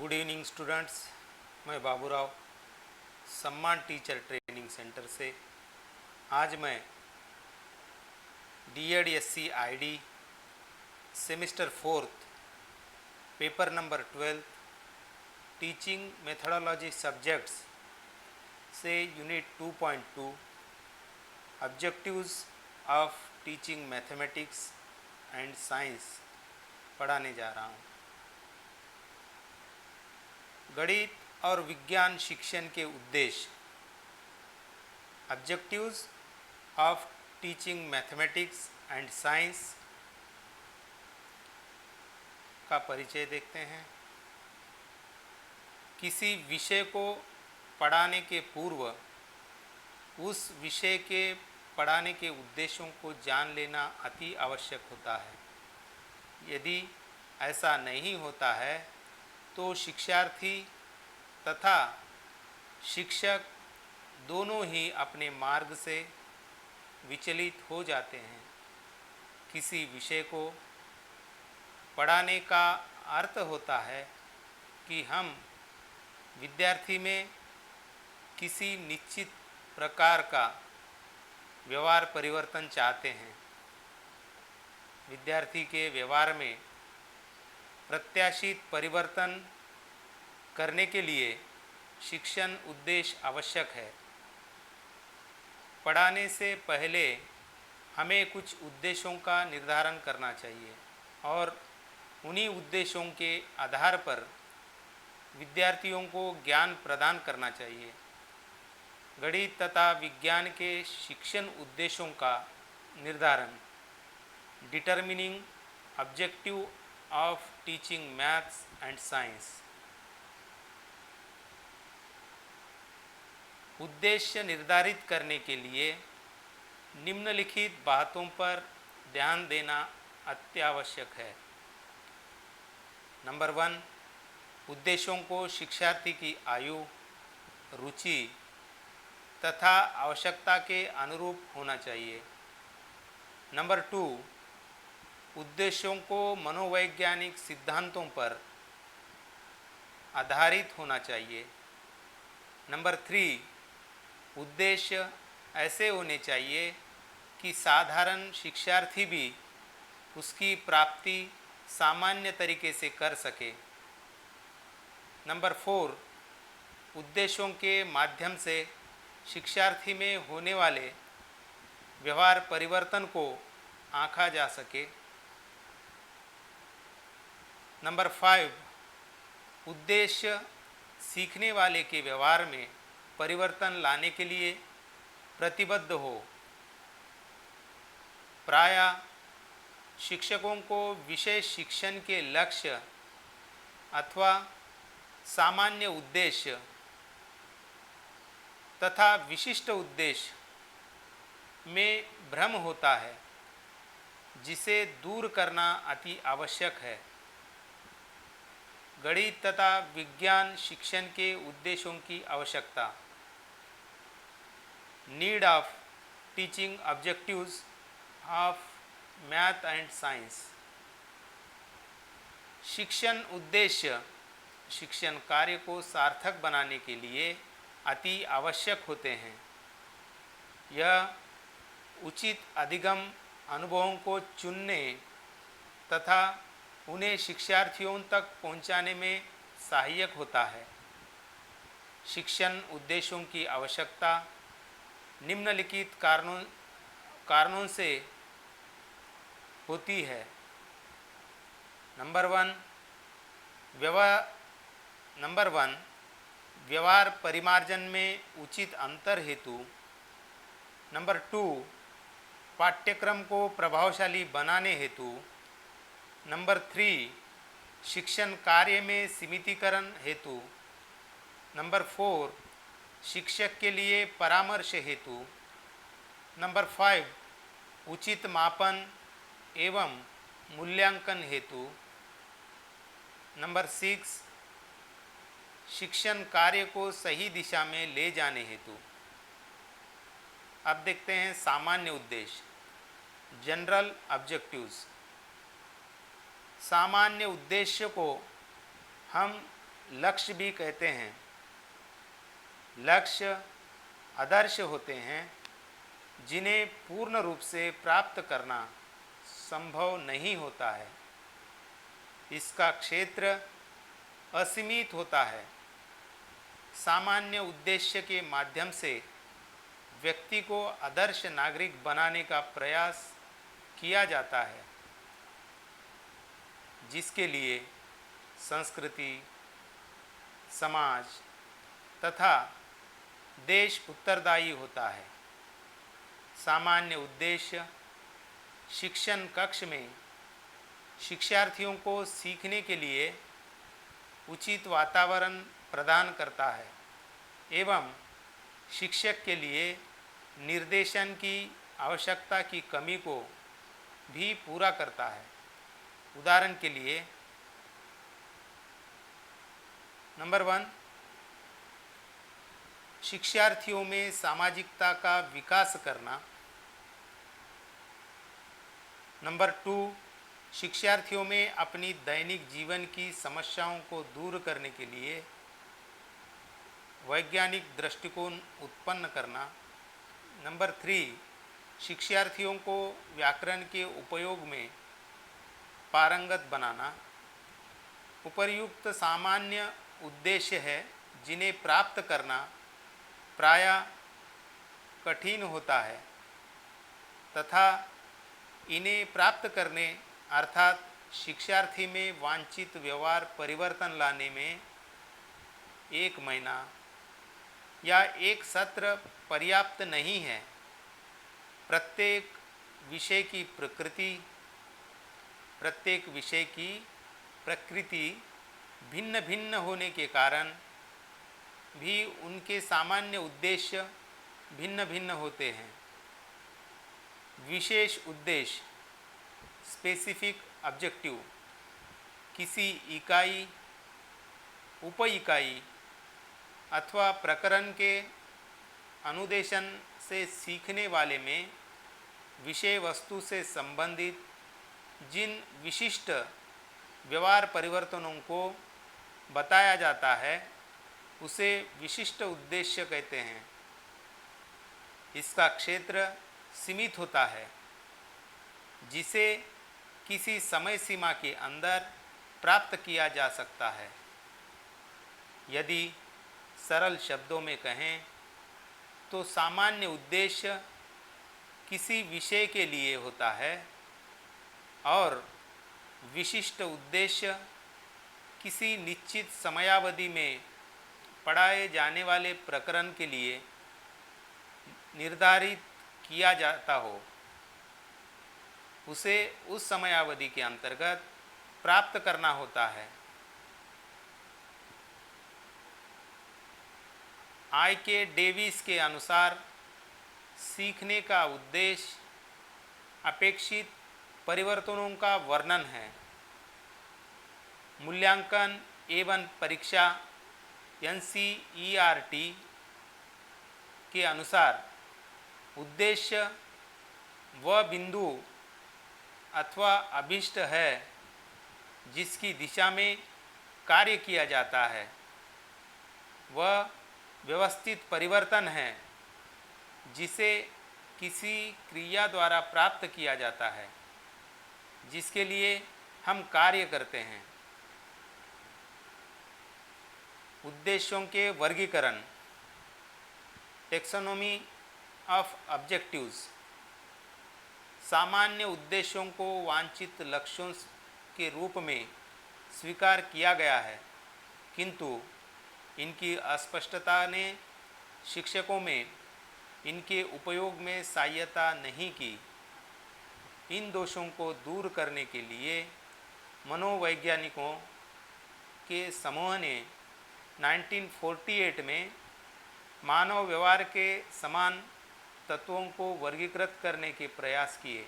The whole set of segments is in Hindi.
Good evening students. मैं बाबूराव सम्मान टीचर ट्रेनिंग सेंटर से आज मैं DED SC ID semester 4th paper number 12 teaching methodology subjects से unit 2.2 objectives of teaching mathematics and science पढ़ाने जा रहा हूँ। गणित और विज्ञान शिक्षण के उद्देश्य, objectives of teaching mathematics and science का परिचय देखते हैं। किसी विषय को पढ़ाने के पूर्व उस विषय के पढ़ाने के उद्देश्यों को जान लेना अति आवश्यक होता है। यदि ऐसा नहीं होता है तो शिक्षार्थी तथा शिक्षक दोनों ही अपने मार्ग से विचलित हो जाते हैं। किसी विषय को पढ़ाने का अर्थ होता है कि हम विद्यार्थी में किसी निश्चित प्रकार का व्यवहार परिवर्तन चाहते हैं। विद्यार्थी के व्यवहार में प्रत्याशित परिवर्तन करने के लिए शिक्षण उद्देश्य आवश्यक है। पढ़ाने से पहले हमें कुछ उद्देश्यों का निर्धारण करना चाहिए और उन्हीं उद्देश्यों के आधार पर विद्यार्थियों को ज्ञान प्रदान करना चाहिए। गणित तथा विज्ञान के शिक्षण उद्देश्यों का निर्धारण, determining objective of teaching maths and science. उद्देश्य निर्धारित करने के लिए निम्नलिखित बातों पर ध्यान देना अत्यावश्यक है। नंबर 1, उद्देश्यों को शिक्षार्थी की आयु, रुचि तथा आवश्यकता के अनुरूप होना चाहिए। नंबर 2, उद्देश्यों को मनोवैज्ञानिक सिद्धांतों पर आधारित होना चाहिए। नंबर 3, उद्देश्य ऐसे होने चाहिए कि साधारण शिक्षार्थी भी उसकी प्राप्ति सामान्य तरीके से कर सके। नंबर 4, उद्देश्यों के माध्यम से शिक्षार्थी में होने वाले व्यवहार परिवर्तन को आंका जा सके। नंबर 5, उद्देश्य सीखने वाले के व्यवहार में परिवर्तन लाने के लिए प्रतिबद्ध हो। प्रायः शिक्षकों को विषय शिक्षण के लक्ष्य अथवा सामान्य उद्देश्य तथा विशिष्ट उद्देश्य में भ्रम होता है, जिसे दूर करना अति आवश्यक है। गणित तथा विज्ञान शिक्षण के उद्देश्यों की आवश्यकता, need of teaching objectives of math and science. शिक्षण उद्देश्य शिक्षण कार्य को सार्थक बनाने के लिए अति आवश्यक होते हैं। यह उचित अधिगम अनुभवों को चुनने तथा उन्हें शिक्षार्थियों तक पहुंचाने में सहायक होता है। शिक्षण उद्देश्यों की आवश्यकता निम्नलिखित कारणों से होती है। नंबर 1, व्यवहार परिमार्जन में उचित अंतर हेतु। नंबर 2, पाठ्यक्रम को प्रभावशाली बनाने हेतु। नंबर 3, शिक्षण कार्य में सीमितीकरण हेतु। नंबर 4, शिक्षक के लिए परामर्श हेतु। नंबर 5, उचित मापन एवं मूल्यांकन हेतु। नंबर 6, शिक्षण कार्य को सही दिशा में ले जाने हेतु। अब देखते हैं सामान्य उद्देश्य, जनरल ऑब्जेक्टिव्स। सामान्य उद्देश्य को हम लक्ष्य भी कहते हैं। लक्ष्य आदर्श होते हैं जिन्हें पूर्ण रूप से प्राप्त करना संभव नहीं होता है। इसका क्षेत्र असीमित होता है। सामान्य उद्देश्य के माध्यम से व्यक्ति को आदर्श नागरिक बनाने का प्रयास किया जाता है, जिसके लिए संस्कृति, समाज तथा देश उत्तरदायी होता है। सामान्य उद्देश्य शिक्षण कक्ष में शिक्षार्थियों को सीखने के लिए उचित वातावरण प्रदान करता है एवं शिक्षक के लिए निर्देशन की आवश्यकता की कमी को भी पूरा करता है। उदाहरण के लिए, नंबर 1, शिक्षार्थियों में सामाजिकता का विकास करना। नंबर 2, शिक्षार्थियों में अपनी दैनिक जीवन की समस्याओं को दूर करने के लिए वैज्ञानिक दृष्टिकोण उत्पन्न करना। नंबर 3, शिक्षार्थियों को व्याकरण के उपयोग में पारंगत बनाना। उपर्युक्त सामान्य उद्देश्य है जिन्हें प्राप्त करना प्रायः कठिन होता है तथा इन्हें प्राप्त करने अर्थात शिक्षार्थी में वांछित व्यवहार परिवर्तन लाने में 1 महीना या 1 सत्र पर्याप्त नहीं है। प्रत्येक विषय की प्रकृति भिन्न भिन्न होने के कारण भी उनके सामान्य उद्देश्य भिन्न भिन्न होते हैं। विशेष उद्देश्य स्पेसिफिक ऑब्जेक्टिव किसी इकाई, उप इकाई अथवा प्रकरण के अनुदेशन से सीखने वाले में विषय वस्तु से संबंधित जिन विशिष्ट व्यवहार परिवर्तनों को बताया जाता है उसे विशिष्ट उद्देश्य कहते हैं। इसका क्षेत्र सीमित होता है जिसे किसी समय सीमा के अंदर प्राप्त किया जा सकता है। यदि सरल शब्दों में कहें तो सामान्य उद्देश्य किसी विषय के लिए होता है और विशिष्ट उद्देश्य किसी निश्चित समयावधि में पढ़ाए जाने वाले प्रकरण के लिए निर्धारित किया जाता हो, उसे उस समयावधि के अंतर्गत प्राप्त करना होता है। आई.के. डेविस के अनुसार सीखने का उद्देश्य अपेक्षित परिवर्तनों का वर्णन है। मूल्यांकन एवं परीक्षा NCERT के अनुसार उद्देश्य वह बिंदु अथवा अभिष्ट है जिसकी दिशा में कार्य किया जाता है। वह व्यवस्थित परिवर्तन है जिसे किसी क्रिया द्वारा प्राप्त किया जाता है जिसके लिए हम कार्य करते हैं। उद्देश्यों के वर्गीकरण टेक्सोनोमी ऑफ ऑब्जेक्टिव्स। सामान्य उद्देश्यों को वांछित लक्ष्यों के रूप में स्वीकार किया गया है, किंतु इनकी अस्पष्टता ने शिक्षकों में इनके उपयोग में सहायता नहीं की। इन दोषों को दूर करने के लिए मनोवैज्ञानिकों के समूह ने 1948 में मानव व्यवहार के समान तत्वों को वर्गीकृत करने के प्रयास किए।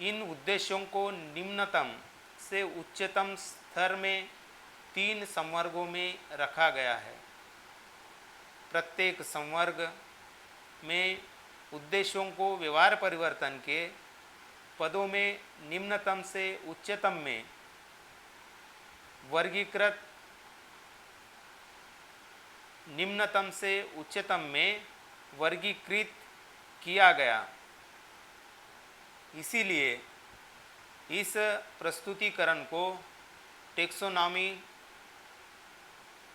इन उद्देश्यों को निम्नतम से उच्चतम स्तर में 3 संवर्गों में रखा गया है। प्रत्येक संवर्ग में उद्देश्यों को व्यवहार परिवर्तन के पदों में निम्नतम से उच्चतम में वर्गीकृत निम्नतम से उच्चतम में वर्गीकृत किया गया। इसीलिए इस प्रस्तुतिकरण को टेक्सोनॉमी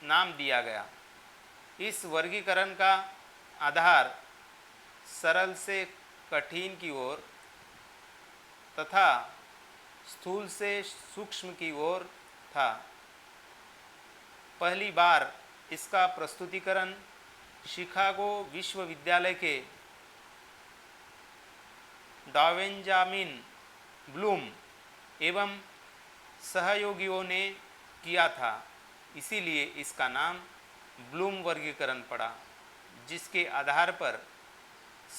नाम दिया गया। इस वर्गीकरण का आधार सरल से कठिन की ओर तथा स्थूल से सूक्ष्म की ओर था। पहली बार इसका प्रस्तुतिकरण शिकागो विश्वविद्यालय के बेंजामिन ब्लूम एवं सहयोगियों ने किया था। इसीलिए इसका नाम ब्लूम वर्गीकरण पड़ा, जिसके आधार पर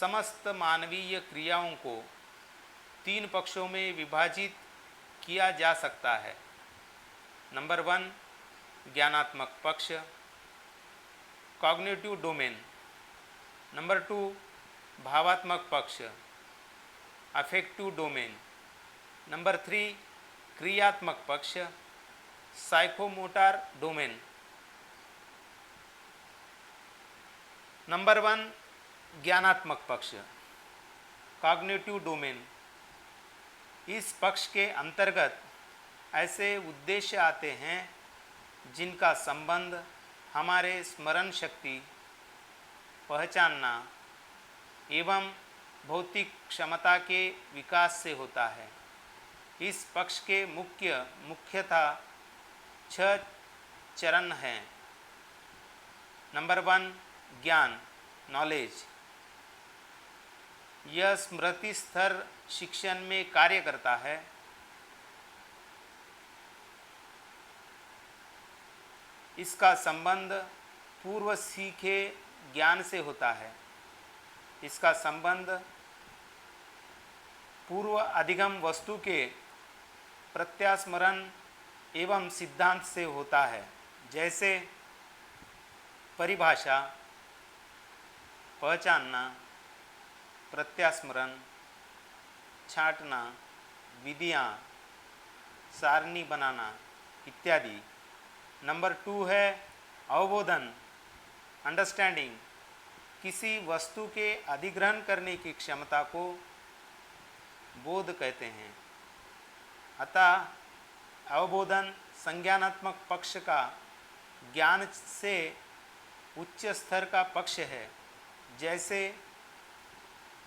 समस्त मानवीय क्रियाओं को 3 पक्षों में विभाजित किया जा सकता है। नंबर 1 ज्ञानात्मक पक्ष, कॉग्निटिव डोमेन। नंबर 2 भावात्मक पक्ष, अफेक्टिव डोमेन। नंबर 3 क्रियात्मक पक्ष, साइकोमोटर डोमेन। नंबर 1 ज्ञानात्मक पक्ष, कॉग्निटिव डोमेन। इस पक्ष के अंतर्गत ऐसे उद्देश्य आते हैं जिनका संबंध हमारे स्मरण शक्ति, पहचानना एवं भौतिक क्षमता के विकास से होता है। इस पक्ष के मुख्यतः 6 चरण हैं। नंबर 1 ज्ञान, नॉलेज। यह स्मृति स्तर शिक्षण में कार्य करता है। इसका संबंध पूर्व सीखे ज्ञान से होता है। इसका संबंध पूर्व अधिगम वस्तु के प्रत्यास्मरण एवं सिद्धांत से होता है, जैसे परिभाषा, पहचानना, प्रत्यास्मरण, छांटना, विधियाँ, सारणी बनाना इत्यादि। नंबर 2 है अवबोधन, अंडरस्टैंडिंग। किसी वस्तु के अधिग्रहण करने की क्षमता को बोध कहते हैं। अतः अवबोधन संज्ञानात्मक पक्ष का ज्ञान से उच्च स्तर का पक्ष है, जैसे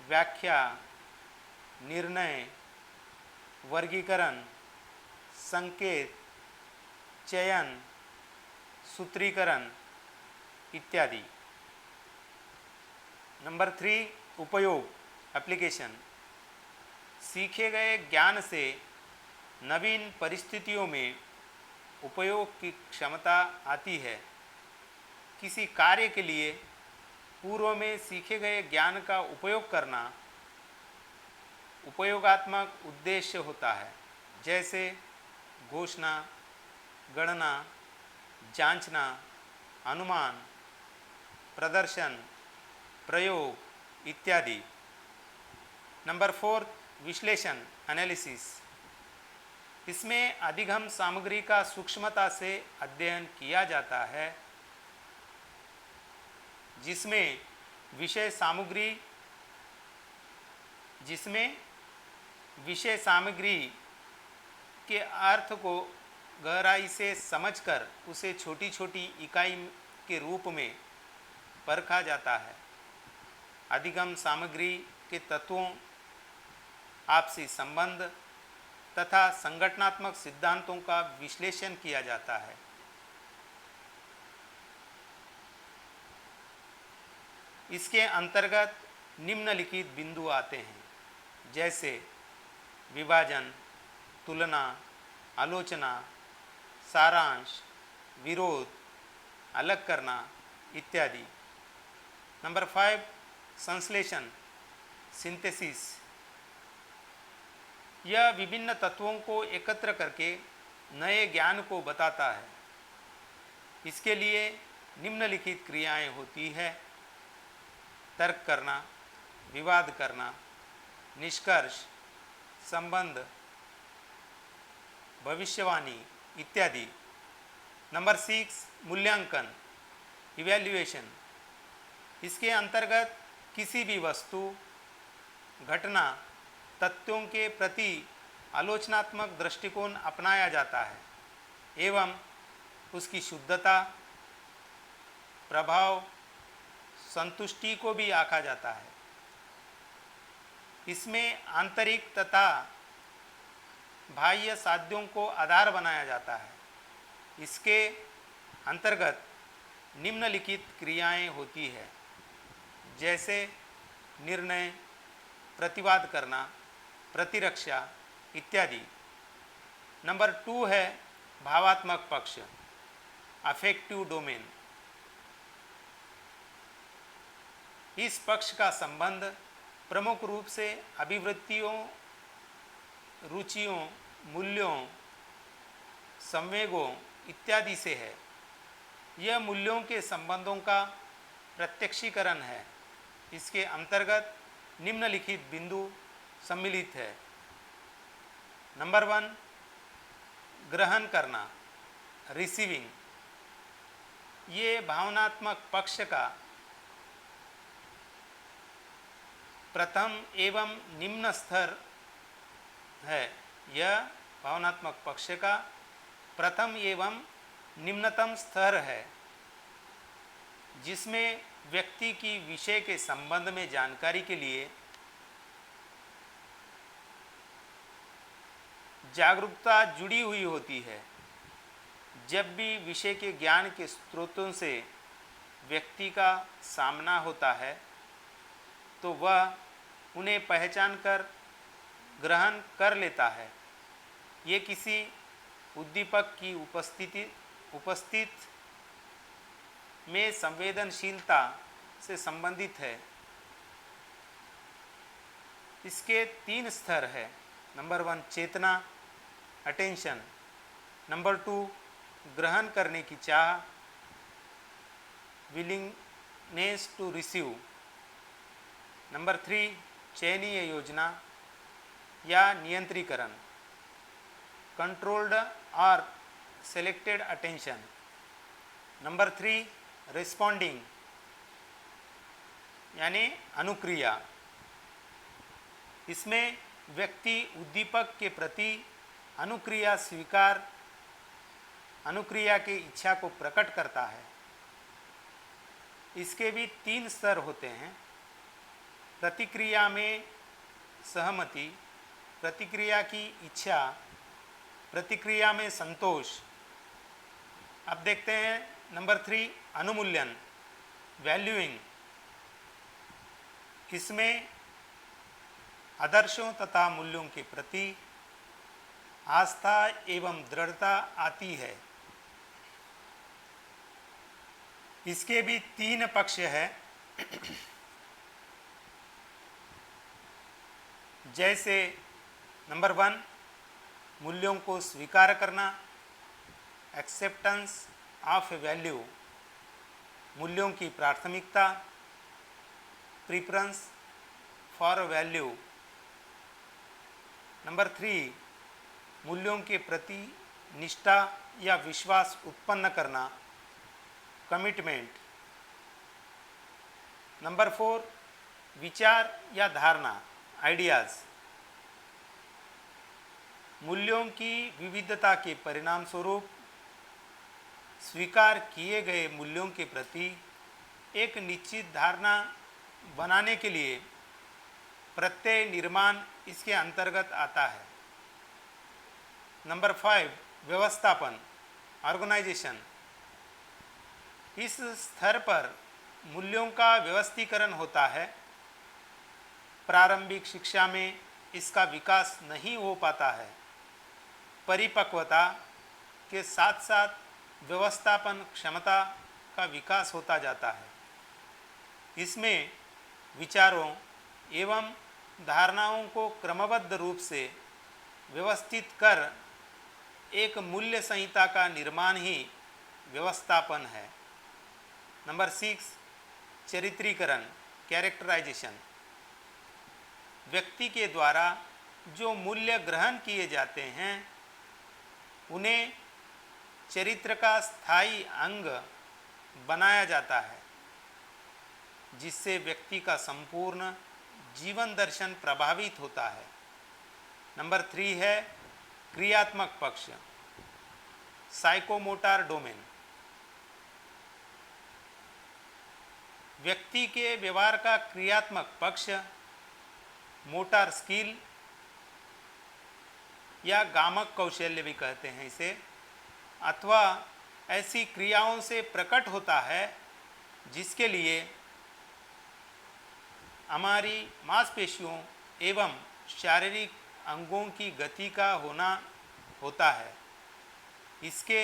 व्याख्या, निर्णय, वर्गीकरण, संकेत, चयन, सूत्रीकरण इत्यादि। नंबर 3 उपयोग, एप्लीकेशन। सीखे गए ज्ञान से नवीन परिस्थितियों में उपयोग की क्षमता आती है। किसी कार्य के लिए पूर्व में सीखे गए ज्ञान का उपयोग करना उपयोगात्मक उद्देश्य होता है, जैसे घोषणा, गणना, जांचना, अनुमान, प्रदर्शन, प्रयोग इत्यादि। नंबर 4 विश्लेषण, एनालिसिस। इसमें अधिगम सामग्री का सूक्ष्मता से अध्ययन किया जाता है, जिसमें विषय सामग्री के अर्थ को गहराई से समझकर उसे छोटी छोटी इकाई के रूप में परखा जाता है। अधिगम सामग्री के तत्वों, आपसी संबंध तथा संगठनात्मक सिद्धांतों का विश्लेषण किया जाता है। इसके अंतर्गत निम्नलिखित बिंदु आते हैं, जैसे विभाजन, तुलना, आलोचना, सारांश, विरोध, अलग करना इत्यादि। नंबर 5 संश्लेषण, सिंथेसिस। यह विभिन्न तत्वों को एकत्र करके नए ज्ञान को बताता है। इसके लिए निम्नलिखित क्रियाएं होती है: तर्क करना, विवाद करना, निष्कर्ष, संबंध, भविष्यवाणी इत्यादि। नंबर 6 मूल्यांकन, इवैल्यूएशन। इसके अंतर्गत किसी भी वस्तु, घटना, तथ्यों के प्रति आलोचनात्मक दृष्टिकोण अपनाया जाता है एवं उसकी शुद्धता, प्रभाव, संतुष्टि को भी आंका जाता है। इसमें आंतरिक तथा बाह्य साध्यों को आधार बनाया जाता है। इसके अंतर्गत निम्नलिखित क्रियाएं होती है, जैसे निर्णय, प्रतिवाद करना, प्रतिरक्षा इत्यादि। नंबर 2 है भावात्मक पक्ष, अफेक्टिव डोमेन। इस पक्ष का संबंध प्रमुख रूप से अभिवृत्तियों, रुचियों, मूल्यों, संवेगों इत्यादि से है। यह मूल्यों के संबंधों का प्रत्यक्षीकरण है। इसके अंतर्गत निम्नलिखित बिंदु सम्मिलित है। नंबर 1 ग्रहण करना, रिसीविंग। ये भावनात्मक पक्ष का प्रथम एवं निम्न स्तर है। यह भावनात्मक पक्ष का प्रथम एवं निम्नतम स्तर है, जिसमें व्यक्ति की विषय के संबंध में जानकारी के लिए जागरूकता जुड़ी हुई होती है। जब भी विषय के ज्ञान के स्रोतों से व्यक्ति का सामना होता है तो वह उन्हें पहचान कर ग्रहण कर लेता है। ये किसी उद्दीपक की उपस्थित में संवेदनशीलता से संबंधित है। इसके 3 स्तर है। नंबर 1 चेतना, अटेंशन। नंबर 2 ग्रहण करने की चाह, विलिंगनेस टू रिसीव। नंबर 3 चयनीय योजना या नियंत्रीकरण, कंट्रोल्ड और सेलेक्टेड अटेंशन। नंबर 3 रिस्पॉन्डिंग यानी अनुक्रिया। इसमें व्यक्ति उद्दीपक के प्रति अनुक्रिया की इच्छा को प्रकट करता है। इसके भी 3 स्तर होते हैं। प्रतिक्रिया में सहमति, प्रतिक्रिया की इच्छा, प्रतिक्रिया में संतोष। अब देखते हैं नंबर 3 अनुमूल्यन, वैल्यूइंग। इसमें आदर्शों तथा मूल्यों के प्रति आस्था एवं दृढ़ता आती है। इसके भी 3 पक्ष है, जैसे नंबर 1 मूल्यों को स्वीकार करना, एक्सेप्टेंस ऑफ वैल्यू, मूल्यों की प्राथमिकता, प्रीफरेंस फॉर वैल्यू। नंबर 3 मूल्यों के प्रति निष्ठा या विश्वास उत्पन्न करना, कमिटमेंट। नंबर 4 विचार या धारणा, आइडियाज़। मूल्यों की विविधता के परिणाम स्वरूप स्वीकार किए गए मूल्यों के प्रति एक निश्चित धारणा बनाने के लिए प्रत्यय निर्माण इसके अंतर्गत आता है। नंबर 5 व्यवस्थापन, ऑर्गेनाइजेशन। इस स्तर पर मूल्यों का व्यवस्थीकरण होता है। प्रारंभिक शिक्षा में इसका विकास नहीं हो पाता है। परिपक्वता के साथ साथ व्यवस्थापन क्षमता का विकास होता जाता है। इसमें विचारों एवं धारणाओं को क्रमबद्ध रूप से व्यवस्थित कर एक मूल्य संहिता का निर्माण ही व्यवस्थापन है। नंबर 6 चरित्रीकरण, कैरेक्टराइजेशन। व्यक्ति के द्वारा जो मूल्य ग्रहण किए जाते हैं उन्हें चरित्र का स्थायी अंग बनाया जाता है, जिससे व्यक्ति का संपूर्ण जीवन दर्शन प्रभावित होता है। नंबर 3 है क्रियात्मक पक्ष, साइकोमोटर डोमेन। व्यक्ति के व्यवहार का क्रियात्मक पक्ष मोटर स्किल या गामक कौशल्य भी कहते हैं इसे, अथवा ऐसी क्रियाओं से प्रकट होता है जिसके लिए हमारी मांसपेशियों एवं शारीरिक अंगों की गति का होना होता है। इसके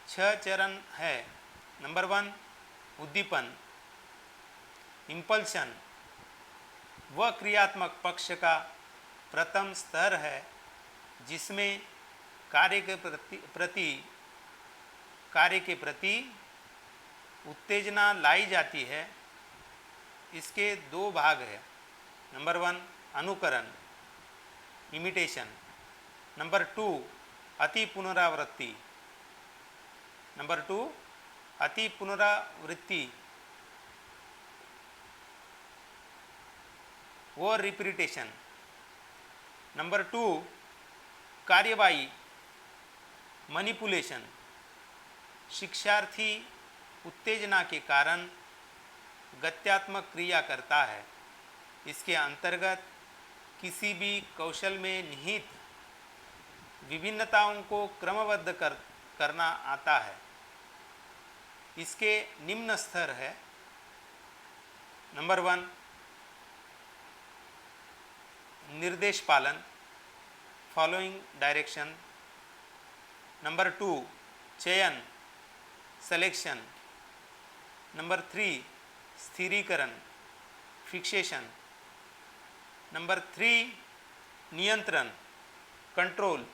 6 चरण है। नंबर 1 उद्दीपन, इम्पल्शन, वह क्रियात्मक पक्ष का प्रथम स्तर है जिसमें कार्य के प्रति उत्तेजना लाई जाती है। इसके 2 भाग है। नंबर 1 अनुकरण, इमिटेशन। नंबर 2 अति पुनरावृत्ति। नंबर 2 अति पुनरावृत्ति वो रिपीटेशन। नंबर 2 कार्यवाही, मैनिपुलेशन। शिक्षार्थी उत्तेजना के कारण गत्यात्मक क्रिया करता है। इसके अंतर्गत किसी भी कौशल में निहित विभिन्नताओं को क्रमबद्ध करना आता है। इसके निम्न स्तर है। नंबर 1 निर्देश पालन, फॉलोइंग डायरेक्शन। नंबर 2 चयन, सिलेक्शन। नंबर 3 स्थिरीकरण, फिक्सेशन। नंबर 3 नियंत्रण, कंट्रोल।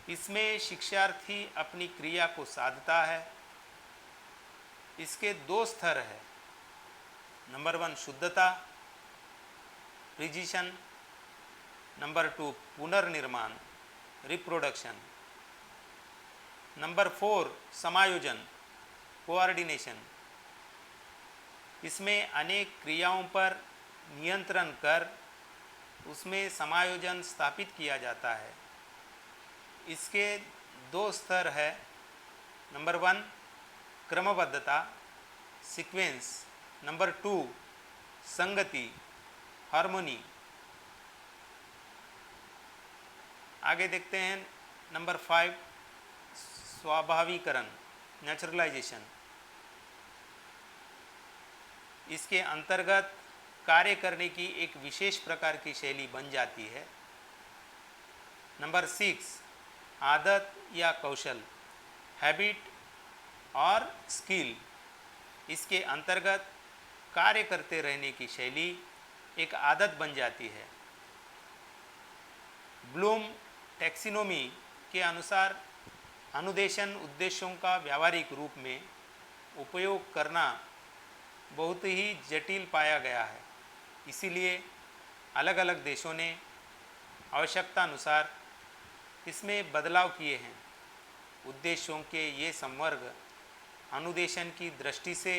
इसमें शिक्षार्थी अपनी क्रिया को साधता है। इसके 2 स्तर है। नंबर 1 शुद्धता, प्रिजिशन। नंबर 2 पुनर्निर्माण, रिप्रोडक्शन। नंबर 4 समायोजन, कोऑर्डिनेशन। इसमें अनेक क्रियाओं पर नियंत्रण कर उसमें समायोजन स्थापित किया जाता है। इसके 2 स्तर है। Number 1 क्रमबद्धता, sequence. नंबर 2 संगति, हार्मोनी। आगे देखते हैं नंबर 5 स्वाभाविकरण, नेचुरलाइजेशन। इसके अंतर्गत कार्य करने की एक विशेष प्रकार की शैली बन जाती है। नंबर 6 आदत या कौशल, हैबिट और स्किल। इसके अंतर्गत कार्य करते रहने की शैली एक आदत बन जाती है। ब्लूम टैक्सोनॉमी के अनुसार अनुदेशन उद्देश्यों का व्यावहारिक रूप में उपयोग करना बहुत ही जटिल पाया गया है। इसीलिए अलग अलग देशों ने आवश्यकता अनुसार इसमें बदलाव किए हैं। उद्देश्यों के ये संवर्ग अनुदेशन की दृष्टि से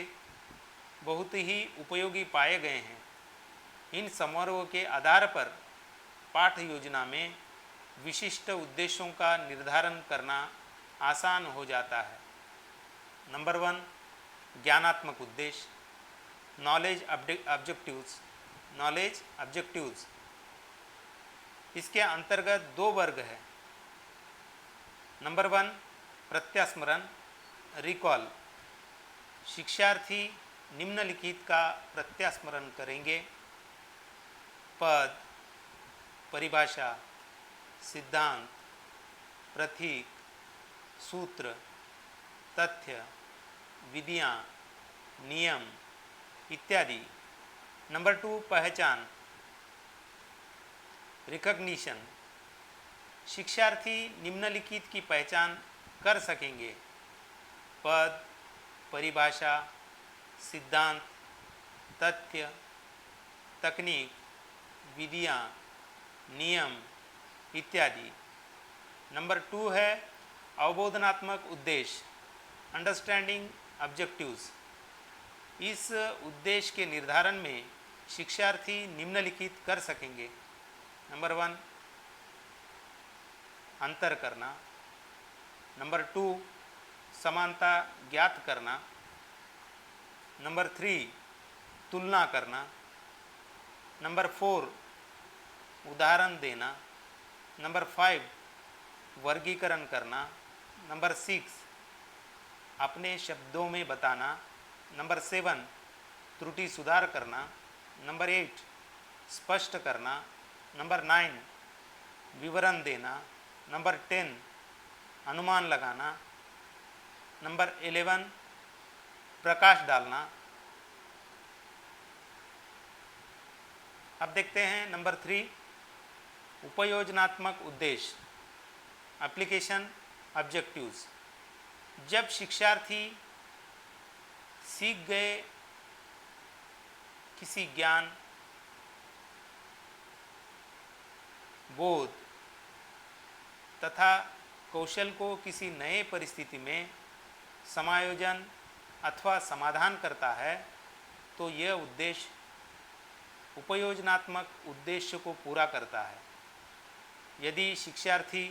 बहुत ही उपयोगी पाए गए हैं। इन संवर्गों के आधार पर पाठ योजना में विशिष्ट उद्देश्यों का निर्धारण करना आसान हो जाता है। नंबर 1 ज्ञानात्मक उद्देश्य, नॉलेज ऑब्जेक्टिव्स, नॉलेज ऑब्जेक्टिव्स। इसके अंतर्गत 2 वर्ग है। नंबर 1 प्रत्यास्मरण, रिकॉल। शिक्षार्थी निम्नलिखित का प्रत्यास्मरण करेंगे: पद, परिभाषा, सिद्धांत, प्रतीक, सूत्र, तथ्य, विधियाँ, नियम इत्यादि। नंबर 2 पहचान, रिकॉग्निशन। शिक्षार्थी निम्नलिखित की पहचान कर सकेंगे: पद, परिभाषा, सिद्धांत, तथ्य, तकनीक, विधियाँ, नियम इत्यादि। नंबर 2 है अवबोधनात्मक उद्देश्य, अंडरस्टैंडिंग ऑब्जेक्टिव्स। इस उद्देश्य के निर्धारण में शिक्षार्थी निम्नलिखित कर सकेंगे। नंबर 1 अंतर करना, नंबर 2 समानता ज्ञात करना, नंबर 3 तुलना करना, नंबर 4 उदाहरण देना, नंबर 5 वर्गीकरण करना, नंबर 6 अपने शब्दों में बताना, नंबर 7 त्रुटि सुधार करना, नंबर 8 स्पष्ट करना, नंबर 9 विवरण देना, नंबर 10 अनुमान लगाना, नंबर 11 प्रकाश डालना। अब देखते हैं नंबर 3 उपयोजनात्मक उद्देश्य, एप्लीकेशन ऑब्जेक्टिव्स। जब शिक्षार्थी सीख गए किसी ज्ञान, बोध तथा कौशल को किसी नए परिस्थिति में समायोजन अथवा समाधान करता है, तो यह उद्देश्य उपयोजनात्मक उद्देश्य को पूरा करता है। यदि शिक्षार्थी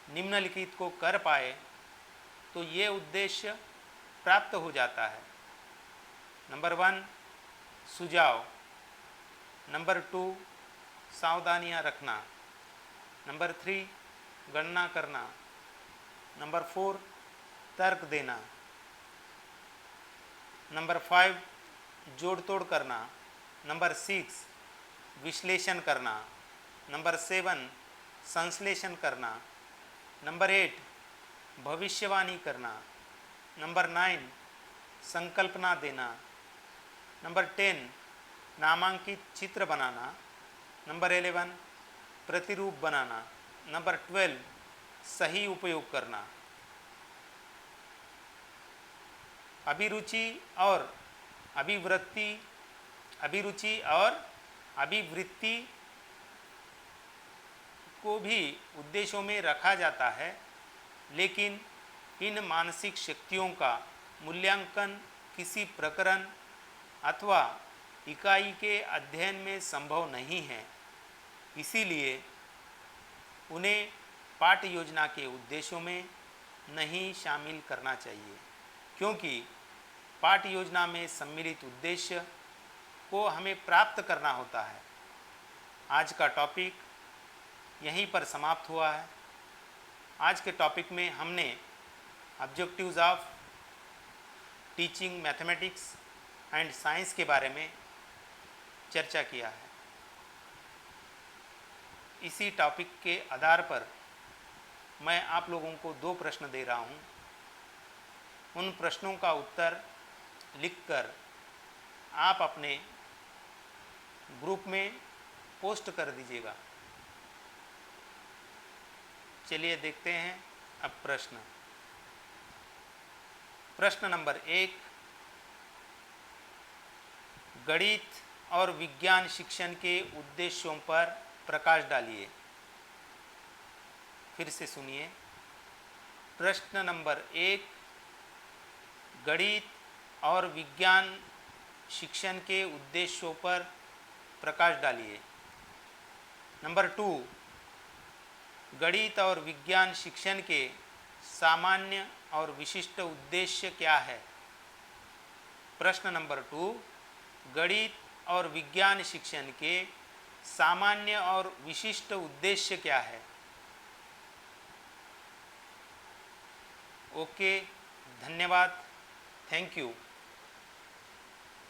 निम्नलिखित को कर पाए तो ये उद्देश्य प्राप्त हो जाता है। नंबर 1 सुझाव, नंबर 2 सावधानियां रखना, नंबर 3 गणना करना, नंबर 4 तर्क देना, नंबर 5 जोड़ तोड़ करना, नंबर 6 विश्लेषण करना, नंबर 7 संश्लेषण करना, नंबर 8 भविष्यवाणी करना, नंबर 9 संकल्पना देना, नंबर 10 नामांकित चित्र बनाना, नंबर 11 प्रतिरूप बनाना, नंबर 12 सही उपयोग करना। अभिरुचि और अभिवृत्ति को भी उद्देश्यों में रखा जाता है, लेकिन इन मानसिक शक्तियों का मूल्यांकन किसी प्रकरण अथवा इकाई के अध्ययन में संभव नहीं है। इसीलिए उन्हें पाठ्य योजना के उद्देश्यों में नहीं शामिल करना चाहिए, क्योंकि पाठ्य योजना में सम्मिलित उद्देश्य को हमें प्राप्त करना होता है। आज का टॉपिक यहीं पर समाप्त हुआ है। आज के टॉपिक में हमने objectives of teaching mathematics and science के बारे में चर्चा किया है। इसी टॉपिक के आधार पर मैं आप लोगों को 2 प्रश्न दे रहा हूँ। उन प्रश्नों का उत्तर लिखकर आप अपने ग्रुप में पोस्ट कर दीजिएगा। चलिए देखते हैं अब प्रश्न नंबर 1, गणित और विज्ञान शिक्षण के उद्देश्यों पर प्रकाश डालिए। फिर से सुनिए। प्रश्न नंबर 1, गणित और विज्ञान शिक्षण के उद्देश्यों पर प्रकाश डालिए। नंबर 2, गणित और विज्ञान शिक्षण के सामान्य और विशिष्ट उद्देश्य क्या है। प्रश्न नंबर 2, गणित और विज्ञान शिक्षण के सामान्य और विशिष्ट उद्देश्य क्या है। ओके, धन्यवाद, थैंक यू।